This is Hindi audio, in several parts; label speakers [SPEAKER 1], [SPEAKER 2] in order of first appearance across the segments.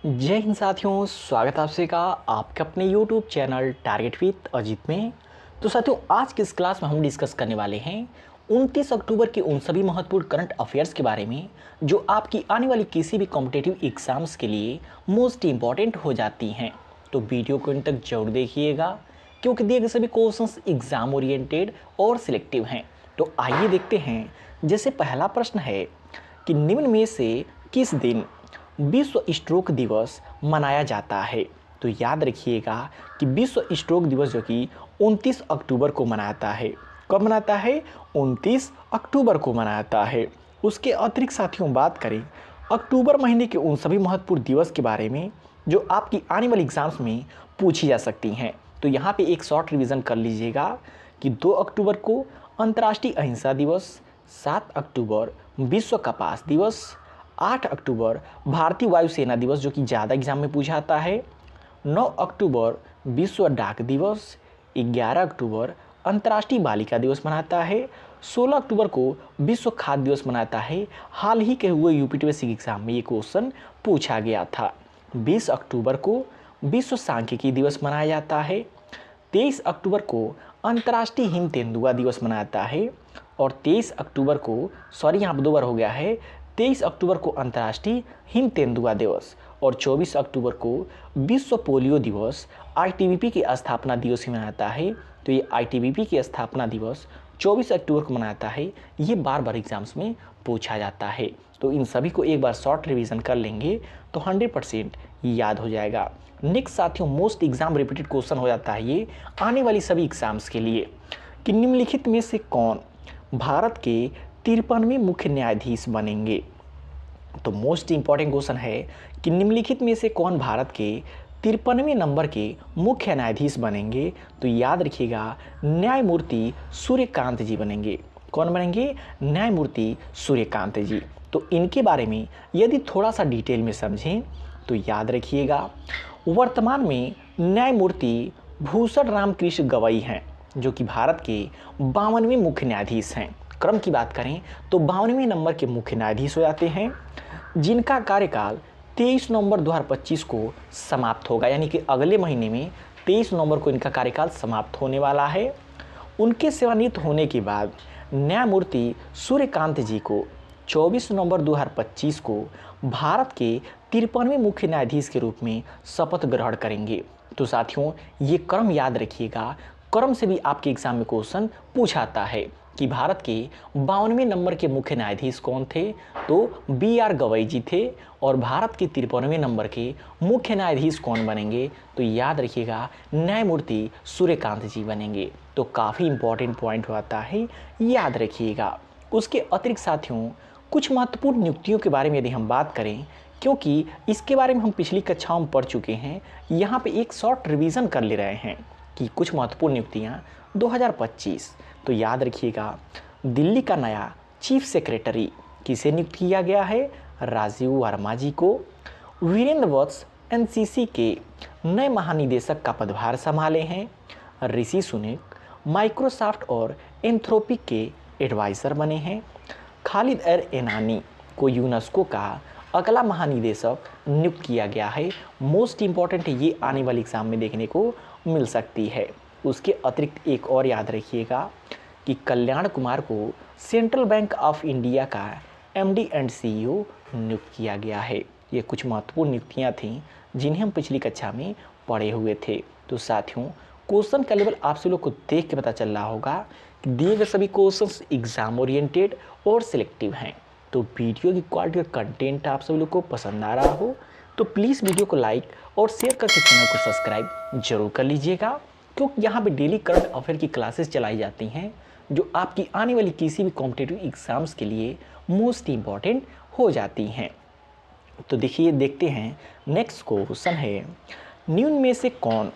[SPEAKER 1] जय हिंद साथियों, स्वागत है आपसे का आपके अपने YouTube channel target with Ajit में। तो साथियों, आज की इस क्लास में हम डिस्कस करने वाले हैं 29 अक्टूबर के उन सभी महत्वपूर्ण करंट अफेयर्स के बारे में जो आपकी आने वाली किसी भी कॉम्पिटिटिव एग्जाम्स के लिए मोस्ट इंपॉर्टेंट हो जाती हैं। तो वीडियो को इन तक जरूर देखिएगा क्योंकि दिए गए सभी क्वेश्चंस एग्जाम ओरिएंटेड और सिलेक्टिव हैं। तो आइए देखते हैं। जैसे पहला प्रश्न है कि निम्न में से किस दिन विश्व स्ट्रोक दिवस मनाया जाता है। तो याद रखिएगा कि विश्व स्ट्रोक दिवस जो कि 29 अक्टूबर को मनाता है। कब मनाता है? 29 अक्टूबर को मनाता है। उसके अतिरिक्त साथियों बात करें अक्टूबर महीने के उन सभी महत्वपूर्ण दिवस के बारे में जो आपकी आने वाली एग्जाम्स में पूछी जा सकती हैं। तो यहाँ पे एक शॉर्ट रिवीजन कर लीजिएगा कि 2 अक्टूबर को अंतर्राष्ट्रीय अहिंसा दिवस, 7 अक्टूबर विश्व कपास दिवस, 8 अक्टूबर भारतीय वायुसेना दिवस जो कि ज़्यादा एग्जाम में पूछा आता है, 9 अक्टूबर विश्व डाक दिवस, 11 अक्टूबर अंतर्राष्ट्रीय बालिका दिवस मनाता है, 16 अक्टूबर को विश्व खाद्य दिवस मनाता है। हाल ही के हुए यूपी बेसिक एग्जाम में ये क्वेश्चन पूछा गया था। 20 अक्टूबर को विश्व सांख्यिकी दिवस मनाया जाता है। 23 अक्टूबर को अंतर्राष्ट्रीय हिम तेंदुआ दिवस मनाता है और 23 अक्टूबर को यहाँ पर 2 बार हो गया है। 23 अक्टूबर को अंतर्राष्ट्रीय हिम तेंदुआ दिवस और 24 अक्टूबर को विश्व पोलियो दिवस आईटीबीपी की स्थापना दिवस ही मनाता है। तो ये आईटीबीपी की स्थापना दिवस 24 अक्टूबर को मनाता है। ये बार बार एग्जाम्स में पूछा जाता है। तो इन सभी को एक बार शॉर्ट रिवीजन कर लेंगे तो 100% याद हो जाएगा। नेक्स्ट साथियों, मोस्ट एग्जाम रिपीटेड क्वेश्चन हो जाता है ये आने वाली सभी एग्जाम्स के लिए कि निम्नलिखित में से कौन भारत के 53वें मुख्य न्यायाधीश बनेंगे। तो मोस्ट इंपॉर्टेंट क्वेश्चन है कि निम्नलिखित में से कौन भारत के 53वें नंबर के मुख्य न्यायाधीश बनेंगे। तो याद रखिएगा न्यायमूर्ति सूर्यकांत जी बनेंगे। कौन बनेंगे? न्यायमूर्ति सूर्यकांत जी। तो इनके बारे में यदि थोड़ा सा डिटेल में समझें तो याद रखिएगा वर्तमान में न्यायमूर्ति भूषण रामकृष्ण गवई हैं जो कि भारत के 52वें मुख्य न्यायाधीश हैं। क्रम की बात करें तो 52वें नंबर के मुख्य न्यायाधीश हो जाते हैं जिनका कार्यकाल 23 नवंबर 2025 को समाप्त होगा, यानी कि अगले महीने में 23 नवंबर को इनका कार्यकाल समाप्त होने वाला है। उनके सेवानिवृत्त होने के बाद न्यायमूर्ति सूर्यकांत जी को 24 नवंबर 2025 को भारत के 53वें मुख्य न्यायाधीश के रूप में शपथ ग्रहण करेंगे। तो साथियों, ये क्रम याद रखिएगा। क्रम से भी आपके एग्जाम में क्वेश्चन पूछाता है कि भारत के 52वें नंबर के मुख्य न्यायाधीश कौन थे। तो BR गवई जी थे। और भारत के 53वें नंबर के मुख्य न्यायाधीश कौन बनेंगे? तो याद रखिएगा न्यायमूर्ति सूर्यकांत जी बनेंगे। तो काफ़ी इंपॉर्टेंट पॉइंट होता है, याद रखिएगा। उसके अतिरिक्त साथियों कुछ महत्वपूर्ण नियुक्तियों के बारे में यदि हम बात करें, क्योंकि इसके बारे में हम पिछली कक्षाओं में पढ़ चुके हैं, यहाँ पे एक शॉर्ट रिवीजन कर ले रहे हैं कि कुछ महत्वपूर्ण नियुक्तियाँ 2025। तो याद रखिएगा दिल्ली का नया चीफ सेक्रेटरी किसे नियुक्त किया गया है? राजीव वर्मा जी को। वीरेंद्र वत्स एनसीसी के नए महानिदेशक का पदभार संभाले हैं। ऋषि सुनक माइक्रोसॉफ्ट और एंथ्रोपिक के एडवाइज़र बने हैं। खालिद एनानी को यूनेस्को का अगला महानिदेशक नियुक्त किया गया है। मोस्ट इंपॉर्टेंट है, ये आने वाले एग्जाम में देखने को मिल सकती है। उसके अतिरिक्त एक और याद रखिएगा कि कल्याण कुमार को सेंट्रल बैंक ऑफ इंडिया का MD एंड CEO नियुक्त किया गया है। ये कुछ महत्वपूर्ण नियुक्तियाँ थीं जिन्हें हम पिछली कक्षा में पढ़े हुए थे। तो साथियों, क्वेश्चन का लेवल आप सब लोग को देख के पता चल रहा होगा कि दिए गए सभी क्वेश्चंस एग्जाम ओरिएंटेड और सिलेक्टिव हैं। तो वीडियो की क्वालिटी और कंटेंट आप सब लोग को पसंद आ रहा हो तो प्लीज़ वीडियो को लाइक और शेयर करके चैनल को सब्सक्राइब जरूर कर लीजिएगा, क्योंकि यहाँ पे डेली करंट अफेयर की क्लासेस चलाई जाती हैं जो आपकी आने वाली किसी भी कॉम्पिटिटिव एग्जाम्स के लिए मोस्ट इम्पॉर्टेंट हो जाती हैं। तो देखते हैं नेक्स्ट क्वेश्चन है निम्न में से कौन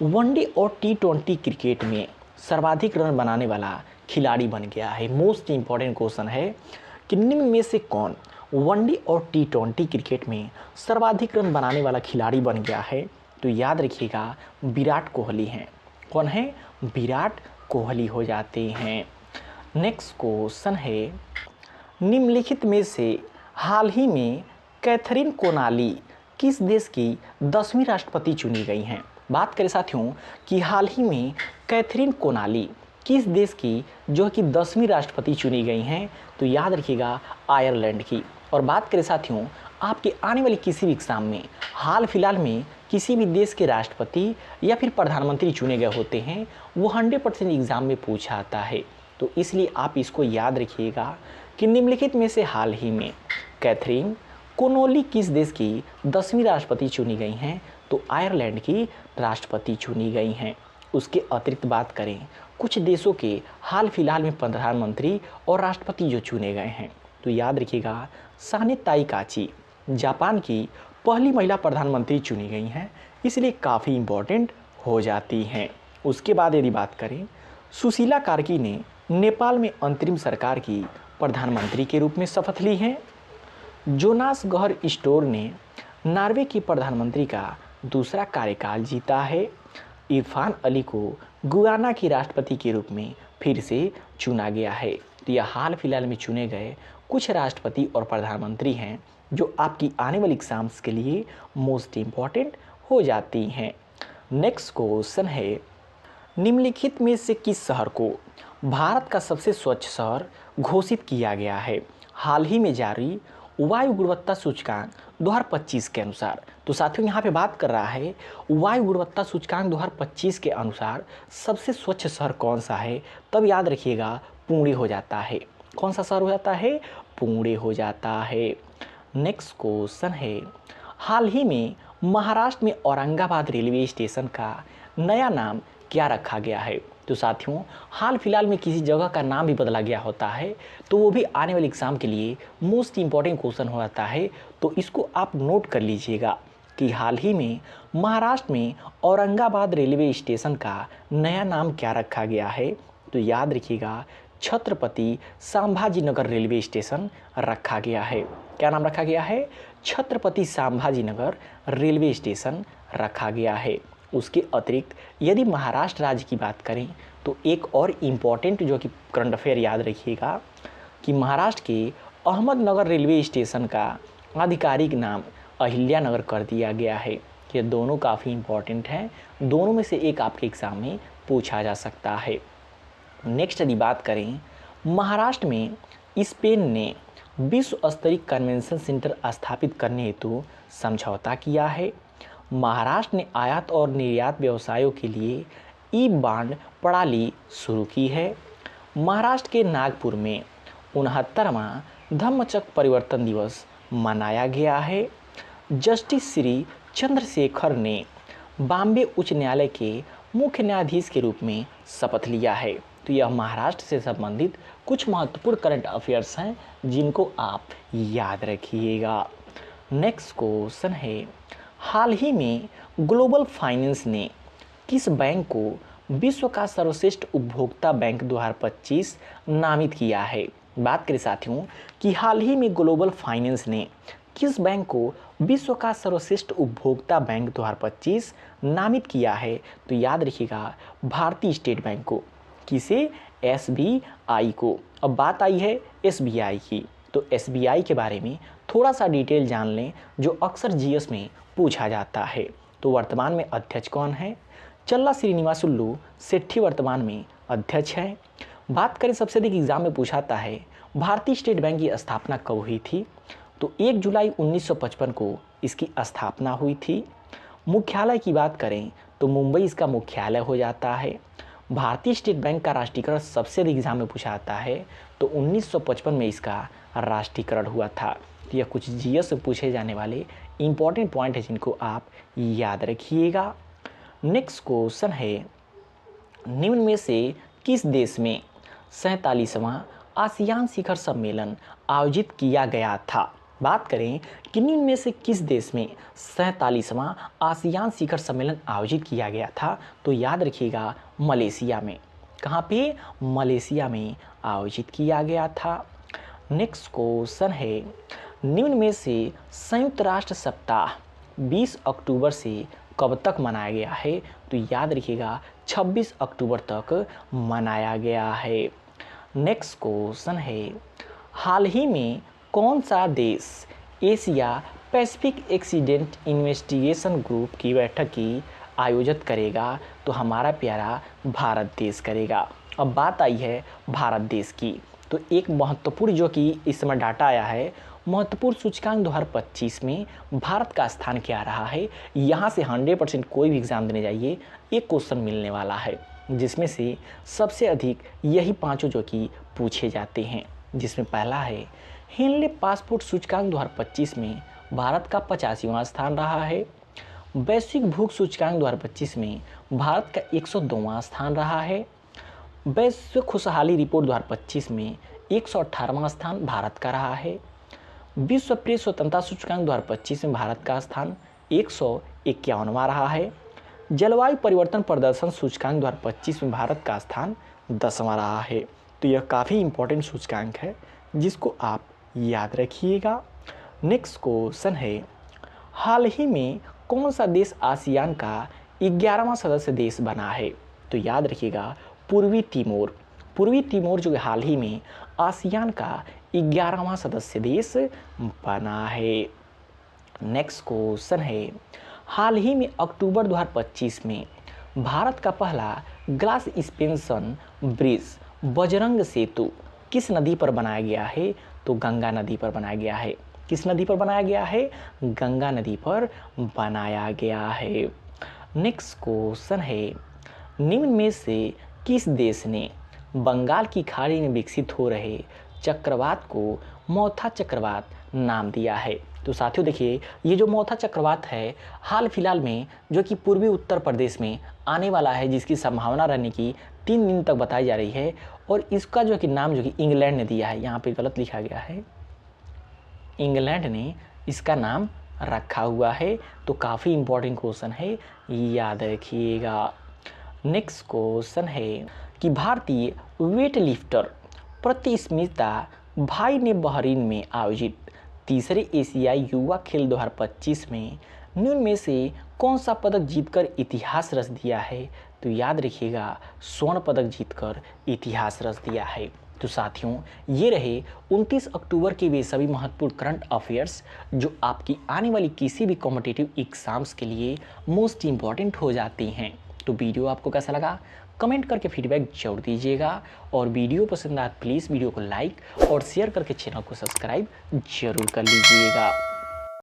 [SPEAKER 1] वनडे और T20 क्रिकेट में सर्वाधिक रन बनाने वाला खिलाड़ी बन गया है। मोस्ट इम्पॉर्टेंट क्वेश्चन है कि निम्न में से कौन वनडे और T20 क्रिकेट में सर्वाधिक रन बनाने वाला खिलाड़ी बन गया है। तो याद रखिएगा विराट कोहली हैं। कौन है? विराट कोहली हो जाते हैं। नेक्स्ट क्वेश्चन है निम्नलिखित में से हाल ही में कैथरीन कोनाली किस देश की 10वीं राष्ट्रपति चुनी गई हैं। बात करें साथियों कि हाल ही में कैथरीन कोनाली किस देश की जो कि 10वीं राष्ट्रपति चुनी गई हैं, तो याद रखिएगा आयरलैंड की। और बात करें साथियों आपके आने वाली किसी भी एग्जाम में हाल फिलहाल में किसी भी देश के राष्ट्रपति या फिर प्रधानमंत्री चुने गए होते हैं, वो 100% एग्जाम में पूछा आता है। तो इसलिए आप इसको याद रखिएगा कि निम्नलिखित में से हाल ही में कैथरीन कोनोली किस देश की 10वीं राष्ट्रपति चुनी गई हैं, तो आयरलैंड की राष्ट्रपति चुनी गई हैं। उसके अतिरिक्त बात करें कुछ देशों के हाल फिलहाल में प्रधानमंत्री और राष्ट्रपति जो चुने गए हैं, तो याद रखिएगा साने ताइकाची जापान की पहली महिला प्रधानमंत्री चुनी गई हैं, इसलिए काफ़ी इम्पोर्टेंट हो जाती हैं। उसके बाद यदि बात करें सुशीला कार्की ने नेपाल में अंतरिम सरकार की प्रधानमंत्री के रूप में शपथ ली हैं। जोनास गहर स्टोर ने नॉर्वे की प्रधानमंत्री का दूसरा कार्यकाल जीता है। इरफान अली को गुयाना की राष्ट्रपति के रूप में फिर से चुना गया है। तो यह हाल फिलहाल में चुने गए कुछ राष्ट्रपति और प्रधानमंत्री हैं जो आपकी आने वाली एग्जाम्स के लिए मोस्ट इम्पॉर्टेंट हो जाती हैं। नेक्स्ट क्वेश्चन है निम्नलिखित में से किस शहर को भारत का सबसे स्वच्छ शहर घोषित किया गया है हाल ही में जारी वायु गुणवत्ता सूचकांक 2025 के अनुसार। तो साथियों यहाँ पे बात कर रहा है वायु गुणवत्ता सूचकांक 2025 के अनुसार सबसे स्वच्छ शहर कौन सा है, तब याद रखिएगा पुणे हो जाता है। कौन सा शहर हो जाता है, पुणे हो जाता है। नेक्स्ट क्वेश्चन है हाल ही में महाराष्ट्र में औरंगाबाद रेलवे स्टेशन का नया नाम क्या रखा गया है। तो साथियों हाल फिलहाल में किसी जगह का नाम भी बदला गया होता है, तो वो भी आने वाले एग्जाम के लिए मोस्ट इम्पॉर्टेंट क्वेश्चन हो जाता है। तो इसको आप नोट कर लीजिएगा कि हाल ही में महाराष्ट्र में औरंगाबाद रेलवे स्टेशन का नया नाम क्या रखा गया है। तो याद रखिएगा छत्रपति संभाजी नगर रेलवे स्टेशन रखा गया है। क्या नाम रखा गया है, छत्रपति संभाजी नगर रेलवे स्टेशन रखा गया है। उसके अतिरिक्त यदि महाराष्ट्र राज्य की बात करें तो एक और इम्पॉर्टेंट जो कि करंट अफेयर याद रखिएगा कि महाराष्ट्र के अहमदनगर रेलवे स्टेशन का आधिकारिक नाम अहिल्यानगर कर दिया गया है। ये दोनों काफ़ी इम्पॉर्टेंट हैं, दोनों में से एक आपके एग्ज़ाम में पूछा जा सकता है। नेक्स्ट यदि बात करें महाराष्ट्र में स्पेन ने विश्व स्तरीय कन्वेंशन सेंटर स्थापित करने हेतु समझौता किया है। महाराष्ट्र ने आयात और निर्यात व्यवसायों के लिए ई बांड प्रणाली शुरू की है। महाराष्ट्र के नागपुर में 69वां धम्मचक्र परिवर्तन दिवस मनाया गया है। जस्टिस श्री चंद्रशेखर ने बॉम्बे उच्च न्यायालय के मुख्य न्यायाधीश के रूप में शपथ लिया है। तो यह महाराष्ट्र से संबंधित कुछ महत्वपूर्ण करंट अफेयर्स हैं जिनको आप याद रखिएगा। नेक्स्ट क्वेश्चन है हाल ही में ग्लोबल फाइनेंस ने किस बैंक को विश्व का सर्वश्रेष्ठ उपभोक्ता बैंक 2025 नामित किया है। बात करें साथियों कि हाल ही में ग्लोबल फाइनेंस ने किस बैंक को विश्व का सर्वश्रेष्ठ उपभोक्ता बैंक 2025 नामित किया है। तो याद रखिएगा भारतीय स्टेट बैंक को। किसे, SBI को। अब बात आई है SBI की, तो SBI के बारे में थोड़ा सा डिटेल जान लें जो अक्सर GS में पूछा जाता है। तो वर्तमान में अध्यक्ष कौन है, चल्ला श्रीनिवासुलु सेठी वर्तमान में अध्यक्ष हैं। बात करें सबसे अधिक एग्जाम में पूछाता है भारतीय स्टेट बैंक की स्थापना कब हुई थी। तो 1 जुलाई 1955 को इसकी स्थापना हुई थी। मुख्यालय की बात करें तो मुंबई इसका मुख्यालय हो जाता है। भारतीय स्टेट बैंक का राष्ट्रीयकरण सबसे अधिक एग्जाम में पूछा आता है, तो 1955 में इसका राष्ट्रीयकरण हुआ था। तो यह कुछ GS से पूछे जाने वाले इंपॉर्टेंट पॉइंट है जिनको आप याद रखिएगा। नेक्स्ट क्वेश्चन है निम्न में से किस देश में 47वां आसियान शिखर सम्मेलन आयोजित किया गया था। बात करें कि निम्न में से किस देश में 47वां आसियान शिखर सम्मेलन आयोजित किया गया था। तो याद रखिएगा मलेशिया में। कहाँ पे, मलेशिया में आयोजित किया गया था। नेक्स्ट क्वेश्चन है निम्न में से संयुक्त राष्ट्र सप्ताह 20 अक्टूबर से कब तक मनाया गया है। तो याद रखिएगा 26 अक्टूबर तक मनाया गया है। नेक्स्ट क्वेश्चन है हाल ही में कौन सा देश Asia Pacific accident investigation group की बैठक की आयोजित करेगा? तो हमारा प्यारा भारत देश करेगा। अब बात आई है भारत देश की, तो एक महत्वपूर्ण जो कि इस समय डाटा आया है, महत्वपूर्ण सूचकांक 2025 में भारत का स्थान क्या रहा है। यहाँ से 100% कोई भी एग्जाम देने जाइए एक क्वेश्चन मिलने वाला है, जिसमें से सबसे अधिक यही पांचों जो कि पूछे जाते हैं। जिसमें पहला है हेनले पासपोर्ट सूचकांक 2025 में भारत का 85वां स्थान रहा है। वैश्विक भूख सूचकांक 2025 में भारत का 102वां स्थान रहा है। वैश्विक खुशहाली रिपोर्ट 2025 में 118वां स्थान भारत का रहा है। विश्व प्रेस स्वतंत्रता सूचकांक 2025 में भारत का स्थान 151वां रहा है। जलवायु परिवर्तन प्रदर्शन सूचकांक 2025 में भारत का स्थान 10वां रहा है। तो यह काफ़ी इंपॉर्टेंट सूचकांक है जिसको आप याद रखिएगा। नेक्स्ट क्वेश्चन है, हाल ही में कौन सा देश आसियान का 11वां सदस्य देश बना है? तो याद रखिएगा पूर्वी तिमोर। पूर्वी तिमोर जो हाल ही में आसियान का 11वां सदस्य देश बना है। नेक्स्ट क्वेश्चन है, हाल ही में अक्टूबर 2025 में भारत का पहला ग्लास एक्सपेंशन ब्रिज बजरंग सेतु किस नदी पर बनाया गया है? तो गंगा नदी पर बनाया गया है। किस नदी पर बनाया गया है? गंगा नदी पर बनाया गया है। नेक्स्ट क्वेश्चन है, निम्न में से किस देश ने बंगाल की खाड़ी में विकसित हो रहे चक्रवात को मोथा चक्रवात नाम दिया है? तो साथियों देखिए, ये जो मोथा चक्रवात है हाल फिलहाल में जो कि पूर्वी उत्तर प्रदेश में आने वाला है, जिसकी संभावना रहने की 3 दिन तक बताई जा रही है। और इसका जो कि नाम जो कि इंग्लैंड ने दिया है, यहाँ पे गलत लिखा गया है, इंग्लैंड ने इसका नाम रखा हुआ है। तो काफ़ी इंपॉर्टेंट क्वेश्चन है, याद रखिएगा। नेक्स्ट क्वेश्चन है कि भारतीय वेट लिफ्टर प्रतिस्मिता भाई ने बहरीन में आयोजित तीसरे एशियाई युवा खेल 2025 में निम्न में से कौन सा पदक जीतकर इतिहास रच दिया है? तो याद रखिएगा स्वर्ण पदक जीतकर इतिहास रच दिया है। तो साथियों ये रहे 29 अक्टूबर के वे सभी महत्वपूर्ण करंट अफेयर्स जो आपकी आने वाली किसी भी कॉम्पिटिटिव एग्जाम्स के लिए मोस्ट इम्पॉर्टेंट हो जाती हैं। तो वीडियो आपको कैसा लगा कमेंट करके फीडबैक जरूर दीजिएगा, और वीडियो पसंद आए प्लीज़ वीडियो को लाइक और शेयर करके चैनल को सब्सक्राइब जरूर कर लीजिएगा।